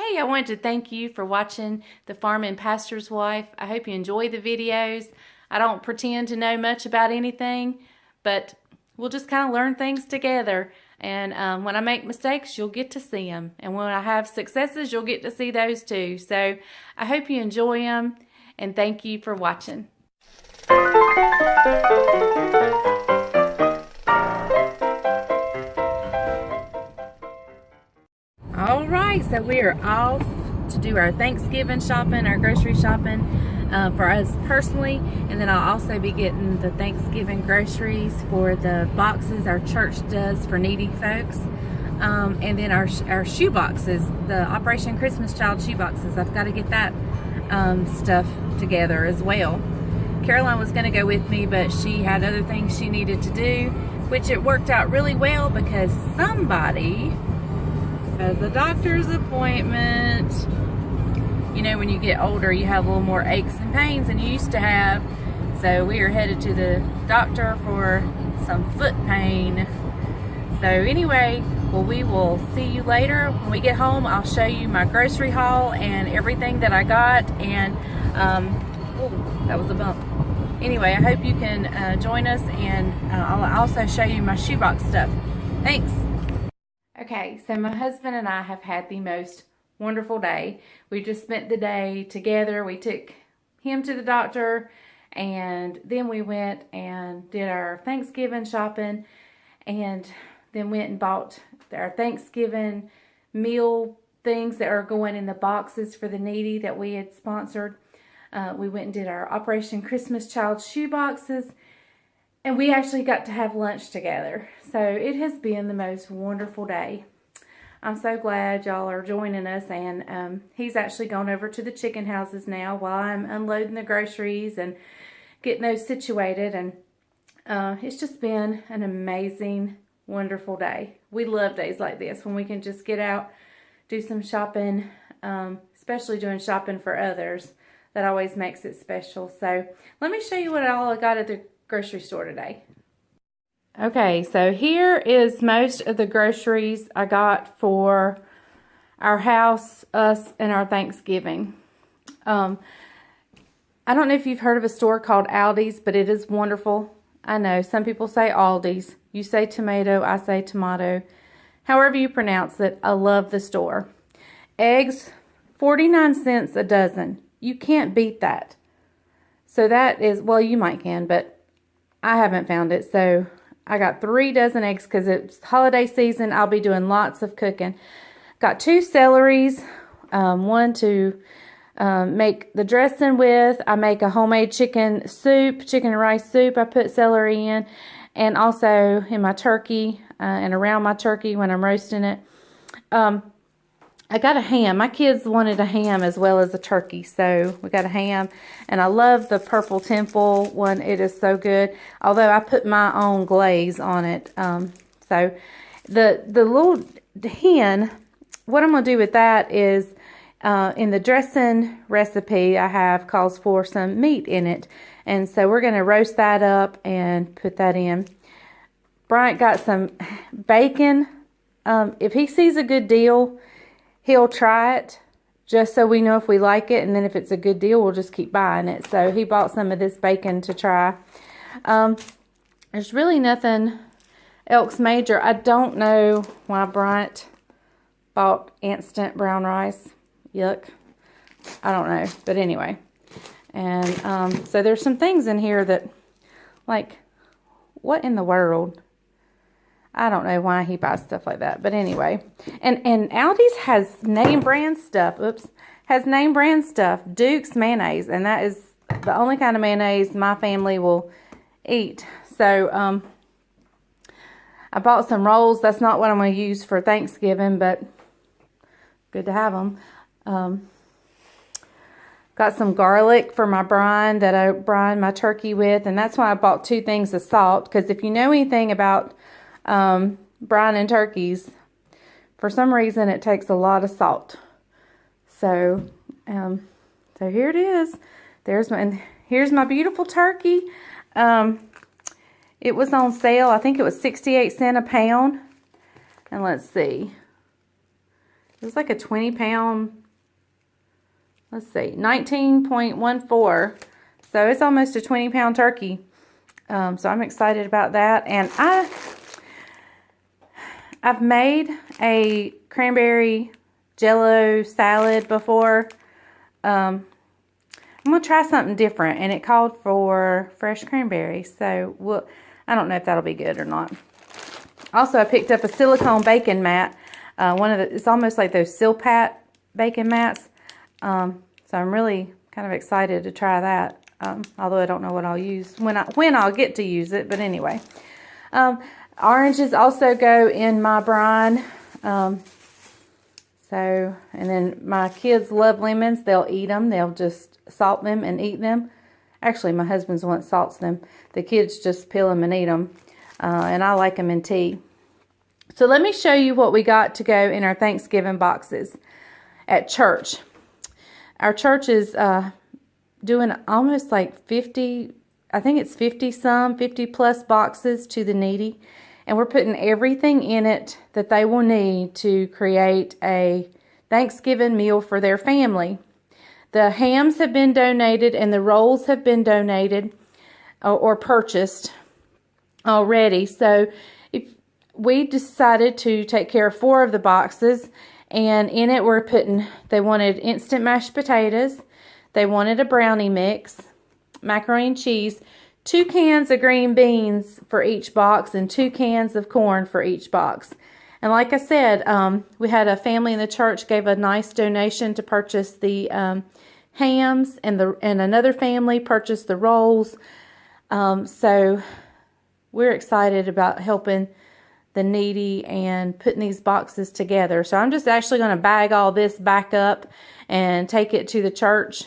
Hey, I wanted to thank you for watching The Farming Pastor's Wife. I hope you enjoy the videos. I don't pretend to know much about anything, but we'll just kind of learn things together. And when I make mistakes, you'll get to see them. And when I have successes, you'll get to see those too. So I hope you enjoy them, and thank you for watching. All right, so we are off to do our Thanksgiving shopping, our grocery shopping for us personally, and then I'll also be getting the Thanksgiving groceries for the boxes our church does for needy folks, and then our shoe boxes, the Operation Christmas Child shoe boxes. I've got to get that stuff together as well. Caroline was going to go with me, but she had other things she needed to do, which it worked out really well because somebody has a doctor's appointment. You know, when you get older, you have a little more aches and pains than you used to have. So we are headed to the doctor for some foot pain. So anyway, well, we will see you later. When we get home, I'll show you my grocery haul and everything that I got. And, oh, that was a bump. Anyway, I hope you can join us, and I'll also show you my shoebox stuff. Thanks. Okay, so my husband and I have had the most wonderful day. We just spent the day together. We took him to the doctor, and then we went and did our Thanksgiving shopping, and then went and bought our Thanksgiving meal things that are going in the boxes for the needy that we had sponsored. We went and did our Operation Christmas Child shoe boxes, and we actually got to have lunch together. So it has been the most wonderful day. I'm so glad y'all are joining us, and he's actually gone over to the chicken houses now while I'm unloading the groceries and getting those situated, and it's just been an amazing, wonderful day. We love days like this when we can just get out, do some shopping, especially doing shopping for others. That always makes it special. So let me show you what all I got at the grocery store today. Okay, so here is most of the groceries I got for our house, us, and our Thanksgiving. I don't know if you've heard of a store called Aldi's, but it is wonderful. I know some people say Aldi's. You say tomato, I say tomato. However you pronounce it, I love the store. Eggs, 49 cents a dozen. You can't beat that. So that is, well, you might can, but I haven't found it. So I got 3 dozen eggs because it's holiday season. I'll be doing lots of cooking. Got 2 celeries, one to make the dressing with. I make a homemade chicken soup, chicken and rice soup. I put celery in, and also in my turkey and around my turkey when I'm roasting it. I got a ham. My kids wanted a ham as well as a turkey, so we got a ham. And I love the Purple Temple one. It is so good. Although I put my own glaze on it. So the little hen, what I'm going to do with that is in the dressing recipe I have calls for some meat in it. And so we're going to roast that up and put that in. Bryant got some bacon. If he sees a good deal, he'll try it just so we know if we like it, and then if it's a good deal, we'll just keep buying it. So he bought some of this bacon to try. There's really nothing else major. I don't know why Bryant bought instant brown rice. Yuck. I don't know. But anyway. And so there's some things in here that, like, what in the world? I don't know why he buys stuff like that. But anyway. And Aldi's has name brand stuff. Oops. Has name brand stuff. Duke's mayonnaise. And that is the only kind of mayonnaise my family will eat. So, I bought some rolls. That's not what I'm going to use for Thanksgiving, but good to have them. Got some garlic for my brine that I brine my turkey with. And that's why I bought 2 things of salt. Because if you know anything about brining turkeys, for some reason it takes a lot of salt. So so here it is. Here's my beautiful turkey. It was on sale. I think it was 68 cents a pound. And let's see. It's like a 20-pound, let's see, 19.14. So it's almost a 20-pound turkey. So I'm excited about that. And I've made a cranberry jello salad before. I'm going to try something different, and it called for fresh cranberries. So I don't know if that'll be good or not. Also, I picked up a silicone baking mat. It's almost like those Silpat baking mats. So I'm really kind of excited to try that. Although I don't know what I'll use when I'll get to use it. But anyway, oranges also go in my brine. And then my kids love lemons. They'll eat them. They'll just salt them and eat them. Actually, my husband's the one that salts them. The kids just peel them and eat them. And I like them in tea. So let me show you what we got to go in our Thanksgiving boxes at church. Our church is doing almost like 50, I think it's 50 plus boxes to the needy. And we're putting everything in it that they will need to create a Thanksgiving meal for their family. The hams have been donated and the rolls have been donated or purchased already. So we decided to take care of 4 of the boxes. And in it we're putting, they wanted instant mashed potatoes. They wanted a brownie mix, macaroni and cheese, 2 cans of green beans for each box, and 2 cans of corn for each box. And like I said, we had a family in the church gave a nice donation to purchase the hams, and another family purchased the rolls. So we're excited about helping the needy and putting these boxes together. So I'm just actually going to bag all this back up and take it to the church.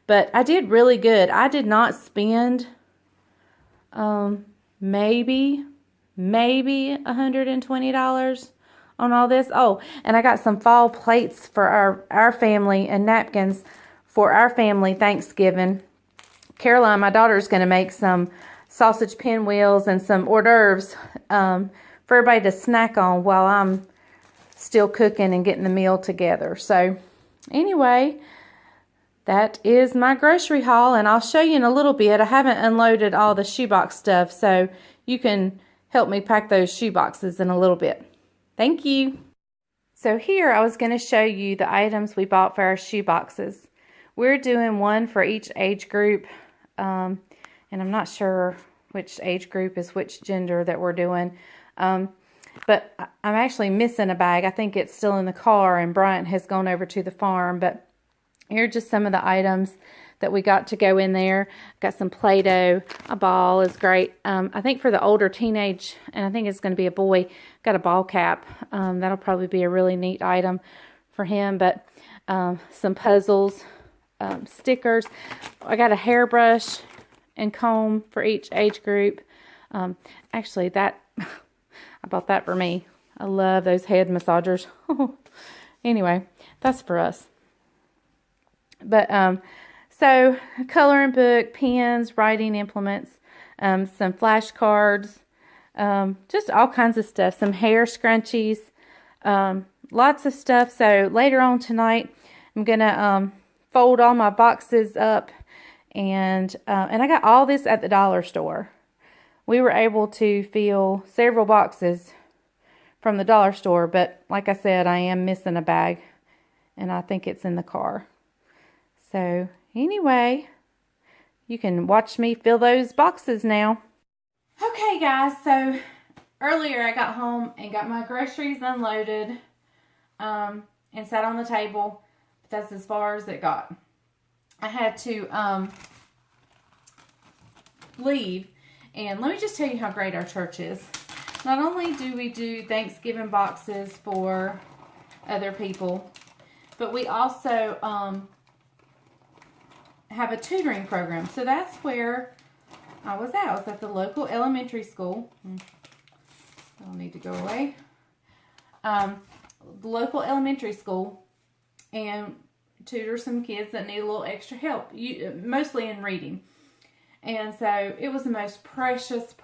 But I did really good. I did not spend maybe $120 on all this. Oh, and I got some fall plates for our family and napkins for our family Thanksgiving. Caroline, my daughter, is going to make some sausage pinwheels and some hors d'oeuvres for everybody to snack on while I'm still cooking and getting the meal together. So anyway, that is my grocery haul, and I'll show you in a little bit. I haven't unloaded all the shoebox stuff, so you can help me pack those shoe boxes in a little bit. Thank you. So here I was going to show you the items we bought for our shoe boxes. We're doing one for each age group, and I'm not sure which age group is which gender that we're doing. But I'm actually missing a bag. I think it's still in the car, and Bryant has gone over to the farm. But here are just some of the items that we got to go in there. Got some Play-Doh. A ball is great. I think for the older teenage, and I think it's going to be a boy, got a ball cap. That'll probably be a really neat item for him. But some puzzles, stickers. I got a hairbrush and comb for each age group. Actually, I bought that for me. I love those head massagers. Anyway, that's for us. But so coloring book, pens, writing implements, some flashcards, just all kinds of stuff. Some hair scrunchies, lots of stuff. So later on tonight, I'm gonna fold all my boxes up, and I got all this at the dollar store. We were able to fill several boxes from the dollar store, but like I said, I am missing a bag, and I think it's in the car. So anyway, you can watch me fill those boxes now. Okay guys, so earlier I got home and got my groceries unloaded and sat on the table. But that's as far as it got. I had to leave, and let me just tell you how great our church is. Not only do we do Thanksgiving boxes for other people, but we also have a tutoring program. So that's where I was at. I was at the local elementary school. I'll need to go away. The local elementary school, and tutor some kids that need a little extra help, mostly in reading. And so it was the most precious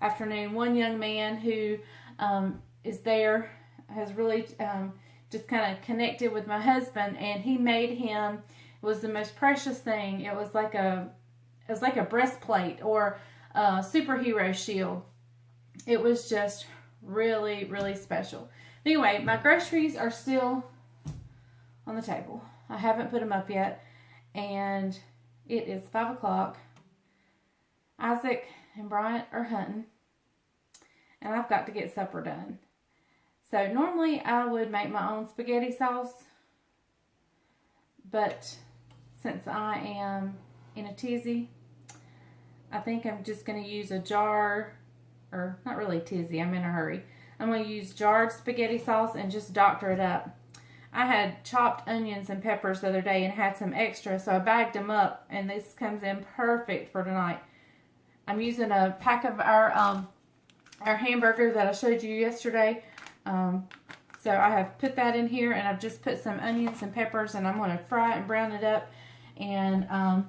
afternoon. One young man who is there, has really just kind of connected with my husband, and he made him, it was the most precious thing. It was like a breastplate or a superhero shield. It was just really, really special. Anyway, my groceries are still on the table. I haven't put them up yet, and it is 5 o'clock. Isaac and Bryant are hunting, and I've got to get supper done. So normally I would make my own spaghetti sauce, but since I am in a tizzy, I think I'm just going to use a jar, or not really tizzy, I'm in a hurry. I'm going to use jarred spaghetti sauce and just doctor it up. I had chopped onions and peppers the other day and had some extra, so I bagged them up, and this comes in perfect for tonight. I'm using a pack of our hamburger that I showed you yesterday. So I have put that in here, and I've just put some onions and peppers, and I'm going to fry it and brown it up and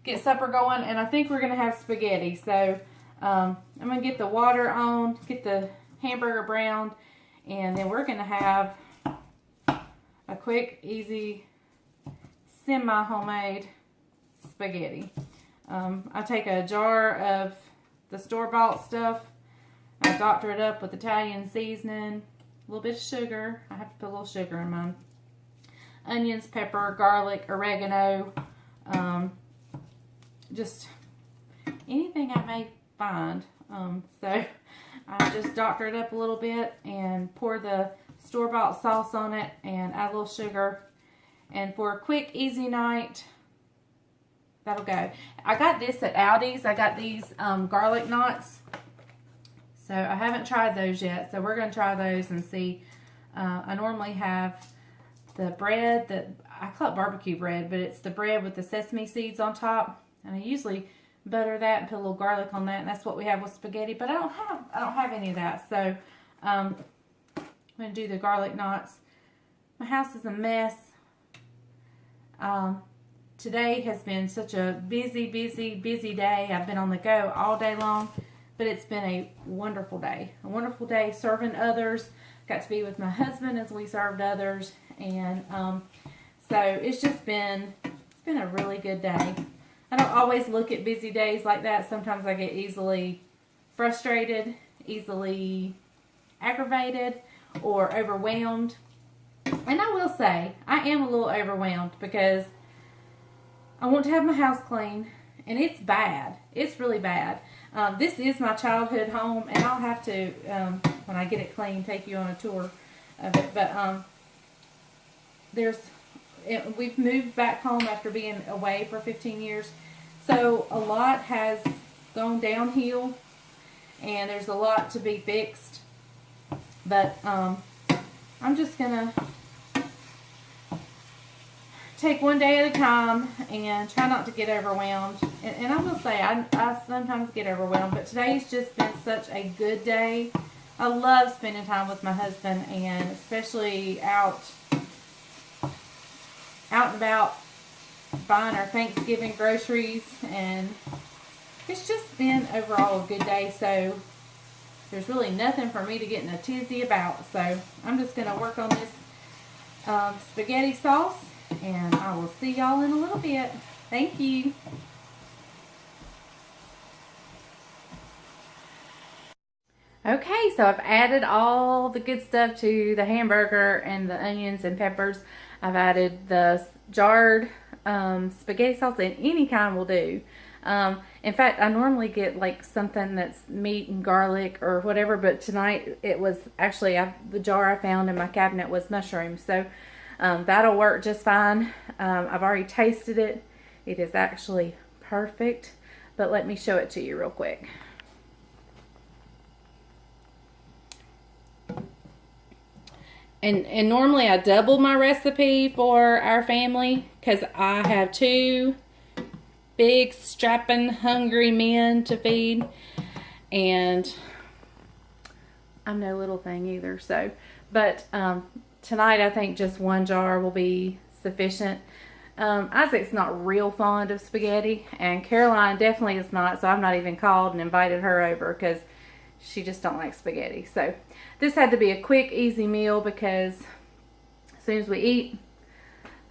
get supper going. And I think we're going to have spaghetti. So I'm going to get the water on, get the hamburger browned, and then we're going to have a quick, easy, semi-homemade spaghetti. I take a jar of the store-bought stuff. I doctor it up with Italian seasoning, a little bit of sugar. I have to put a little sugar in mine. Onions, pepper, garlic, oregano, just anything I may find. So I just doctor it up a little bit and pour the store-bought sauce on it and add a little sugar. And for a quick, easy night, that'll go. I got this at Aldi's. I got these garlic knots. So I haven't tried those yet. So we're going to try those and see. I normally have the bread that I call it barbecue bread, but it's the bread with the sesame seeds on top. And I usually butter that and put a little garlic on that, and that's what we have with spaghetti. But I don't have any of that. So I'm going to do the garlic knots. My house is a mess. Today has been such a busy day. I've been on the go all day long, but it's been a wonderful day. A wonderful day serving others. Got to be with my husband as we served others, and so it's been a really good day. I don't always look at busy days like that. Sometimes I get easily frustrated, easily aggravated, or overwhelmed. And I will say, I am a little overwhelmed because I want to have my house clean, and it's bad. It's really bad. This is my childhood home, and I'll have to, when I get it clean, take you on a tour of it. But we've moved back home after being away for 15 years. So a lot has gone downhill, and there's a lot to be fixed. But I'm just going to take one day at a time and try not to get overwhelmed. And I will say, I sometimes get overwhelmed, but today's just been such a good day. I love spending time with my husband, and especially out and about buying our Thanksgiving groceries, and it's just been overall a good day. So there's really nothing for me to get in a tizzy about. So I'm just going to work on this spaghetti sauce, and I will see y'all in a little bit. Thank you. Okay, so I've added all the good stuff to the hamburger and the onions and peppers. I've added the jarred spaghetti sauce, and any kind will do. In fact, I normally get like something that's meat and garlic or whatever, but tonight it was actually, the jar I found in my cabinet was mushrooms. So that'll work just fine. I've already tasted it. It is actually perfect, but let me show it to you real quick. And normally I double my recipe for our family because I have 2 big, strapping, hungry men to feed, and I'm no little thing either. So, but tonight I think just 1 jar will be sufficient. Isaac's not real fond of spaghetti, and Caroline definitely is not, so I've not even called and invited her over because she just don't like spaghetti. So this had to be a quick, easy meal because as soon as we eat,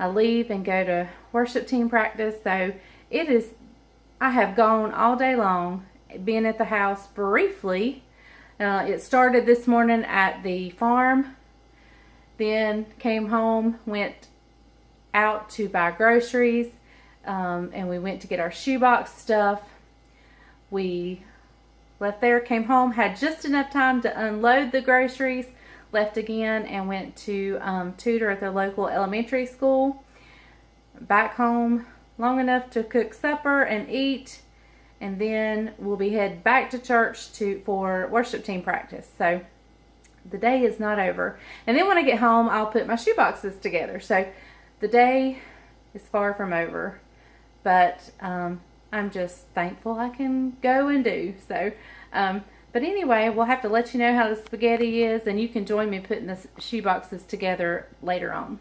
I leave and go to worship team practice. So I have gone all day long, being at the house briefly. It started this morning at the farm, then came home, went out to buy groceries, and we went to get our shoebox stuff. We left there, came home, had just enough time to unload the groceries, left again, and went to tutor at the local elementary school. Back home long enough to cook supper and eat, and then we'll be headed back to church for worship team practice. So the day is not over. And then when I get home, I'll put my shoe boxes together. So the day is far from over, but I'm just thankful I can go and do. So, but anyway, we'll have to let you know how the spaghetti is, and you can join me putting the shoe boxes together later on.